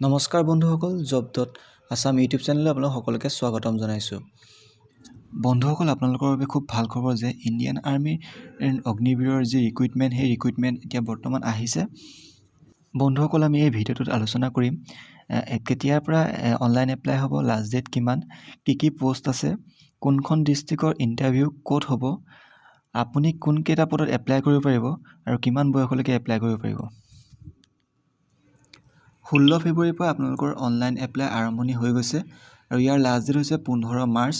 নমস্কাৰ বন্ধুসকল job.assam YouTube চেনেললৈ আপোনালোক সকলোকে স্বাগতম জনাইছো বন্ধুসকল আপোনালোকৰ বাবে খুব ভাল খবৰ যে ইণ্ডিয়ান আৰ্মিৰ অগ্নিবীৰৰ যি ৰিক্ৰুটমেন্ট সেই ৰিক্ৰুটমেন্ট এতিয়া বৰ্তমান আহিছে বন্ধুসকল আমি এই ভিডিঅ'টোত আলোচনা কৰিম কেতিয়াৰ পৰা অনলাইন এপ্লাই হ'ব লাষ্ট ডেট কিমান কি পোষ্ট আছে কোনখন ডিস্ট্ৰিক্টৰ ইন্টাৰভিউ ক'ত হ'ব আপুনি কোন কেইটা পদত এপ্লাই কৰিব পাৰিব আৰু কিমান বয়সলৈকে এপ্লাই কৰিব পাৰিব 16 ফেব্ৰুৱাৰীৰ পৰা আপোনালোকৰ অনলাইন এপ্লাই আৰম্ভণি হৈ গৈছে আৰু ইয়াৰ লাষ্ট ডেট হৈছে 15 মাৰ্চ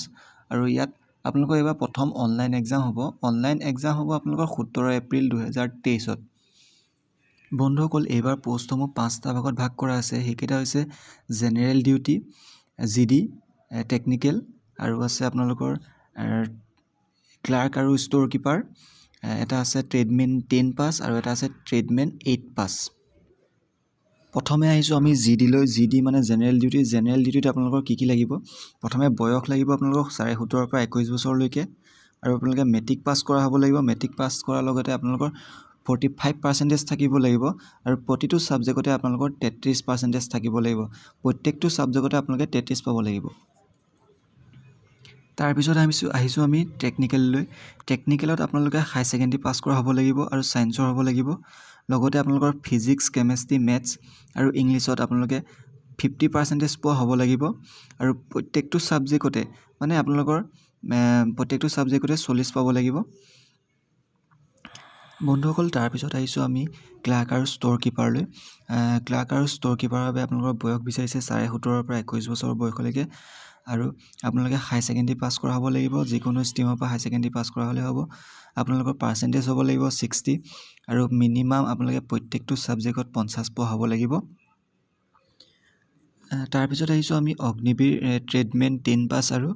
আৰু ইয়াত আপোনালোকৰ এবাৰ প্ৰথম অনলাইন এক্সাম হ'ব আপোনালোকৰ 17 এপ্ৰিল 2023 ত বন্ধুসকল এইবাৰ পোষ্টসমূহ 5টা ভাগত ভাগ কৰা আছে সেইকেইটা হৈছে জেনেৰেল ডিউটি জিডি টেকনিক্যাল আৰু আছে আপোনালোকৰ ক্লাৰ্ক আৰু ষ্ট'ৰ কিপাৰ এটা আছে ট্ৰেডমেন 10 পাস আৰু এটা আছে ট্ৰেডমেন 8 পাস প্ৰথমে আহিছো আমি জিডি লৈ জিডি মানে জেনেৰেল ডিউটিত আপোনালোকৰ কি লাগিব প্ৰথমে বয়স লাগিব আপোনালোকৰ 17.5 পৰা 21 বছৰলৈকে আৰু আপোনালোকে মেট্ৰিক পাস কৰা হ'ব লাগিব মেট্ৰিক পাস কৰাৰ লগতে আপোনালোকৰ 45% থাকিব লাগিব আৰু প্ৰতিটো সাবজেক্টতে আপোনালোকৰ 33% থাকিব লাগিব প্ৰত্যেকটো সাবজেক্টতে আপোনালোকে 33 পাব লাগিব তাৰ পিছত আহিছো আমি টেকনিক্যাল লৈ টেকনিক্যালত আপোনালোকে হাই সেকেন্ডাৰী পাস কৰা হ'ব লাগিব আৰু সায়েন্সৰ হ'ব লাগিব লগতে আপোনালোকৰ ফিজিক্স কেমিষ্ট্ৰি মেথছ আৰু ইংলিছত আপোনালোকে 50% পোৱা হ'ব লাগিব আৰু প্ৰত্যেকটো সাবজেক্টতে মানে আপোনালোকৰ প্ৰত্যেকটো সাবজেক্টতে 40 পাব লাগিব বন্ধুসকল তাৰ পিছত আহিছো আমি ক্লাৰ্ক আৰু ষ্ট'ৰ কিপাৰ লৈ ক্লাৰ্ক আৰু ষ্ট'ৰ কিপাৰৰ বাবে আপোনালোকৰ বয়স বিচাৰিছে 17.5 পৰা 21 বছৰ বয়সলৈকে আৰু আপোনালোকে হাই সেকেন্ডাৰী পাস কৰা হ'ব লাগিব যিকোনো ষ্ট্ৰীমৰ পৰা হাই সেকেন্ডাৰী পাস কৰা হ'লে হ'ব আপোনালোকৰ পাৰ্চেন্টেজ হ'ব লাগিব 60 আৰু মিনিমাম আপোনালোকে প্ৰত্যেকটো সাবজেক্টত 50 পোৱা হ'ব লাগিব তাৰ পিছত আহিছো আমি অগ্নিবীৰ ট্ৰেডমেন 10 পাস আৰু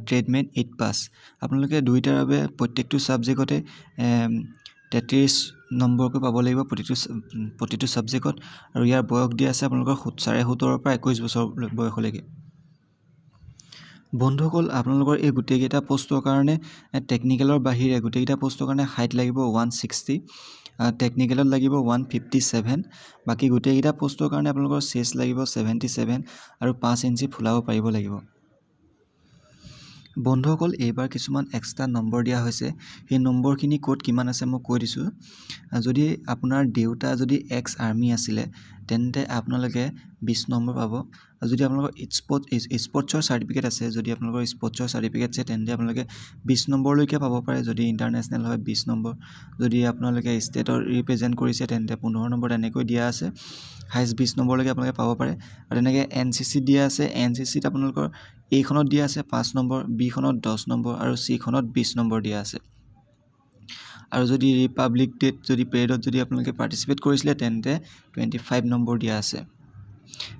ট্ৰেডমেন 8 পাস আপোনালোকে দুইটাৰ বাবে প্ৰত্যেকটো সাবজেক্টতে 33 নম্বৰকৈ পাব লাগিব প্ৰতিটো সাবজেক্টত আৰু ইয়াৰ বয়স দিয়া আছে আপোনালোকৰ 17.5 পৰা 21 বছৰ বয়সলৈকে বন্ধুসকল আপোনালোকৰ এই গুটেইকেইটা পোষ্টৰ কাৰণে টেকনিক্যালৰ বাহিৰে গুটেইকেইটা পোষ্টৰ কাৰণে হাইট লাগিব 160 টেকনিক্যালত লাগিব 157 বাকি গুটেইকেইটা পোষ্টৰ কাৰণে আপোনালোকৰ চেষ্ট লাগিব 77 আৰু 5 ইঞ্চি ফুলাব পাৰিব লাগিব বন্ধুসকল এইবাৰ কিছুমান এক্সট্ৰা নম্বৰ দিয়া হৈছে এই নম্বৰখিনি কোড কিমান আছে মই কৈ দিছো যদি আপোনাৰ দেউতা যদি এক্স আৰ্মি আছিল তেন্তে আপোনালোকে 20 নম্বৰ পাব যদি আপোনালোকৰ স্পৰ্টছৰ সাৰ্টিফিকেট আছে যদি আপোনালোকৰ স্পৰ্টছৰ সাৰ্টিফিকেট আছে তেন্তে আপোনালোকে 20 নম্বৰলৈকে পাব পাৰে যদি ইন্টাৰনেশ্যনেল হয় 20 নম্বৰ যদি আপোনালোকে ষ্টেটৰ ৰিপ্ৰেজেন্ট কৰিছে তেন্তে 15 নম্বৰ এনেকৈ দিয়া আছে হাইষ্ট 20 নম্বৰলৈকে আপোনালোকে পাব পাৰে আৰু এনেকৈ এনসিসি দিয়া আছে এনসিসিত আপোনালোকৰ A খনত দিয়া আছে 5 নম্বৰ B খনত 10 নম্বৰ আৰু C খনত 20 নম্বৰ দিয়া আছে আৰু যদি ৰিপাব্লিক ডেট যদি পেৰেডত যদি আপোনালোকে পাৰ্টিসিপেট কৰিছিল তেন্তে 25 নম্বৰ দিয়া আছে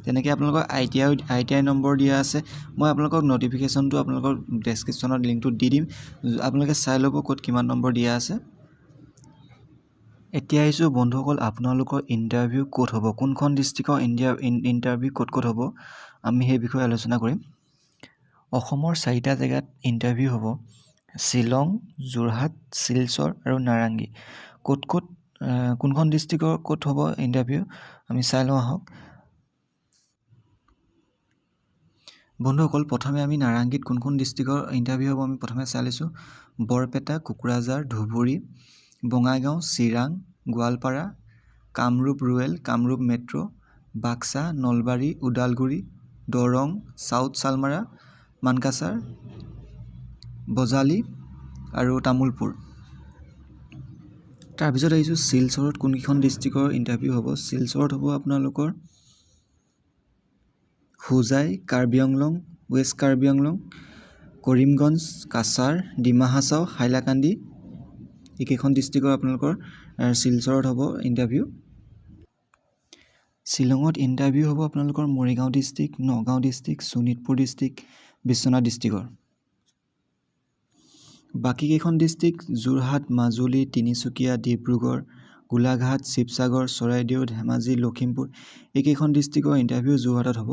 তেনেকৈ আপোনালোকৰ আইটিআই নম্বৰ দিয়া আছে মই আপোনালোকক নোটিফিকেশনটো আপোনালোকৰ ডেসক্ৰিপচনত লিংকটো দি দিম আপোনালোকে চাই ল'ব ক'ত কিমান নম্বৰ দিয়া আছে এতিয়া আহিছো বন্ধুসকল আপোনালোকৰ ইন্টাৰভিউ ক'ত হ'ব কোনখন ডিস্ট্ৰিক্টৰ ইন্টাৰভিউ ক'ত হ'ব আমি সেই বিষয়ে আলোচনা কৰিম অসমৰ 4টা জায়গাত ইন্টাৰভিউ হ'ব শিলং যোৰহাট শিলচৰ আৰু নাৰাংগী কোনখন ডিস্ট্ৰিক্টৰ ক'ত হ'ব ইন্টাৰভিউ আমি চাই লওঁ আহক বন্ধুসকল প্ৰথমে আমি নাৰাংগীত কোনখন ডিস্ট্ৰিক্টৰ ইন্টাৰভিউ হ'ব আমি প্ৰথমে চাই লৈছো Barpeta Kokrajhar Dhubri Bongaigaon Chirang Goalpara Kamrup rural Kamrup metro Baksa Nalbari Udalguri Darrang south সালমাৰা Mankachar Bajali আৰু তামুলপুৰ তাৰ পিছত আহিছো শিলচৰত কোনখন ডিস্ট্ৰিক্টৰ ইন্টাৰভিউ হ'ব শিলচৰত হ'ব আপোনালোকৰ হুজাই কাৰ্বি আংলং ৱেষ্ট কাৰ্বি আংলং কৰিমগঞ্জ কাছাৰ ডিমা হাছাও হাইলাকান্দি এইকেইখন ডিস্ট্ৰিক্টৰ আপোনালোকৰ শিলচৰত হ'ব ইন্টাৰভিউ শিলঙত ইন্টাৰভিউ হ'ব আপোনালোকৰ Morigaon district Nagaon district Sonitpur district Biswanath ডিস্ট্ৰিক্টৰ বাকি কেইখন ডিস্ট্ৰিক্ট যোৰহাট মাজুলী তিনিচুকীয়া ডিব্ৰুগড় গোলাঘাট শিৱসাগৰ চৰাইদেউ ধেমাজি লখিমপুৰ এইকেইখন ডিস্ট্ৰিক্টৰ ইন্টাৰভিউ যোৰহাটত হ'ব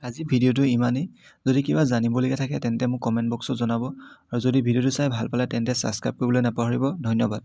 আজি ভিডিঅ'টো ইমানেই যদি কিবা জানিবলগীয়া থাকে তেন্তে মোক কমেন্ট বক্সত জনাব আৰু যদি ভিডিঅ'টো চাই ভাল পালে তেন্তে সাবস্ক্ৰাইব কৰিবলৈ নাপাহৰিব ধন্যবাদ